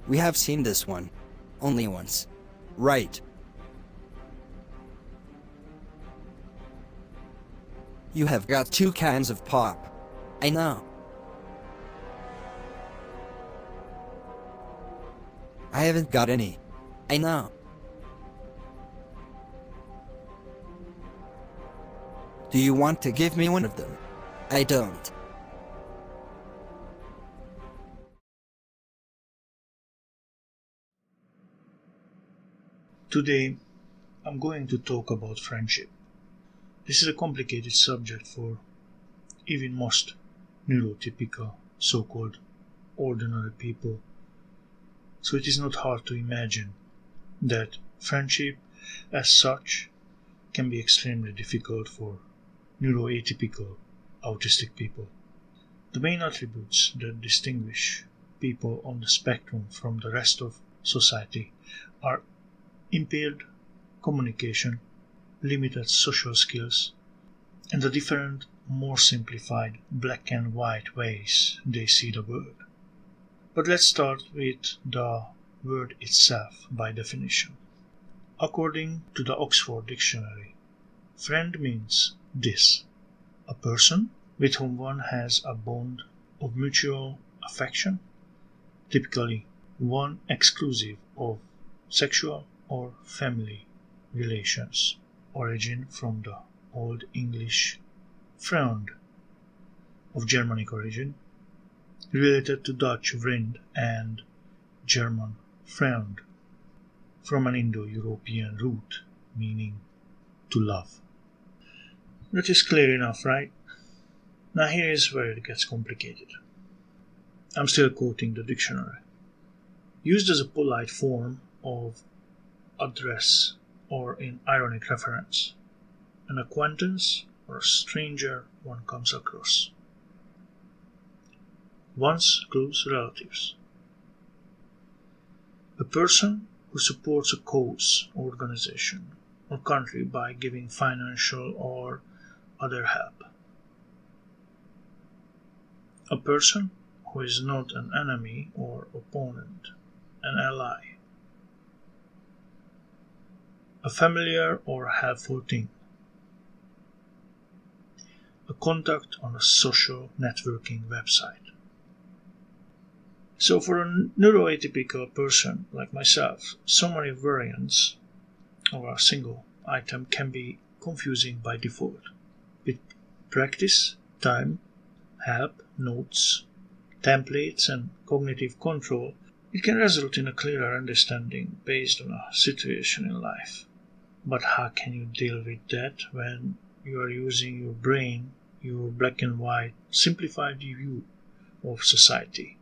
We have seen this one. Only once. Right. You have got 2 cans of pop. I know. I haven't got any. I know. Do you want to give me one of them? I don't. Today, I'm going to talk about friendship. This is a complicated subject for even most neurotypical, so-called ordinary people. So it is not hard to imagine that friendship as such can be extremely difficult for neuroatypical autistic people. The main attributes that distinguish people on the spectrum from the rest of society are impaired communication, limited social skills, and the different, more simplified black and white ways they see the world. But let's start with the word itself by definition. According to the Oxford Dictionary, friend means this: a person with whom one has a bond of mutual affection, typically one exclusive of sexual or family relations, origin from the Old English Freund, of Germanic origin, related to Dutch vriend and German Freund, from an Indo-European root meaning to love. That is clear enough, right? Now here is where it gets complicated. I'm still quoting the dictionary. Used as a polite form of address or in ironic reference, an acquaintance or a stranger one comes across. One's close relatives. A person who supports a cause, organization, or country by giving financial or other help. A person who is not an enemy or opponent, an ally. A familiar or helpful thing. A contact on a social networking website. So for a neuroatypical person like myself, so many variants of a single item can be confusing by default. With practice, time, help, notes, templates, and cognitive control, it can result in a clearer understanding based on a situation in life. But how can you deal with that when you are using your brain, your black and white, simplified view of society,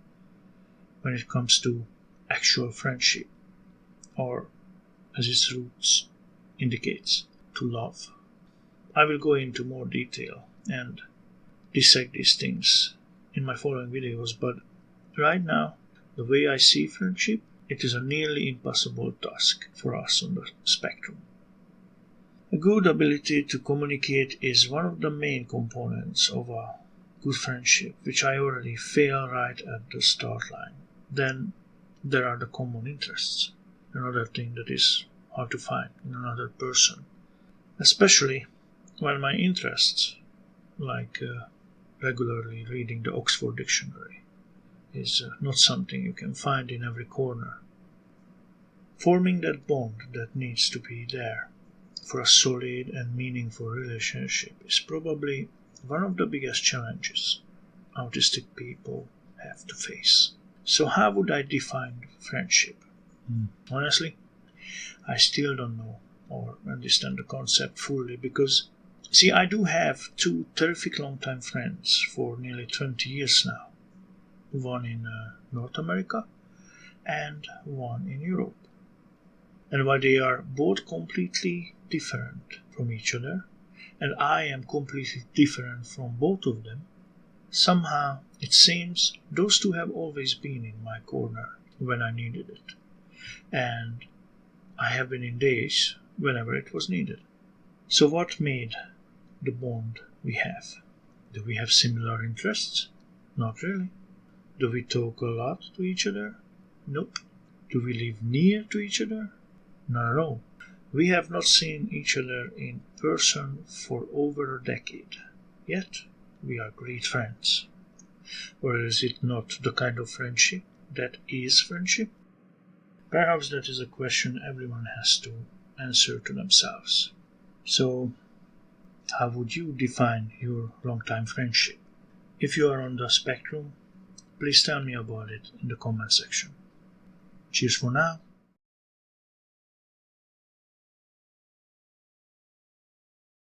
when it comes to actual friendship, or, as its roots indicates, to love? I will go into more detail and dissect these things in my following videos, but right now, the way I see friendship, it is a nearly impossible task for us on the spectrum. A good ability to communicate is one of the main components of a good friendship, which I already fail right at the start line. Then there are the common interests, another thing that is hard to find in another person, especially when my interests, like regularly reading the Oxford Dictionary, is not something you can find in every corner. Forming that bond that needs to be there for a solid and meaningful relationship is probably one of the biggest challenges autistic people have to face. So how would I define friendship? Honestly, I still don't know or understand the concept fully because, see, I do have 2 terrific long-time friends for nearly 20 years now. One in North America and one in Europe. And while they are both completely different from each other, and I am completely different from both of them, somehow it seems those 2 have always been in my corner when I needed it, and I have been in days whenever it was needed. So what made the bond we have? Do we have similar interests? Not really. Do we talk a lot to each other? Nope. Do we live near to each other? Not at all. We have not seen each other in person for over a decade. Yet, we are great friends. Or is it not the kind of friendship that is friendship? Perhaps that is a question everyone has to answer to themselves. So, how would you define your long-time friendship? If you are on the spectrum, please tell me about it in the comment section. Cheers for now.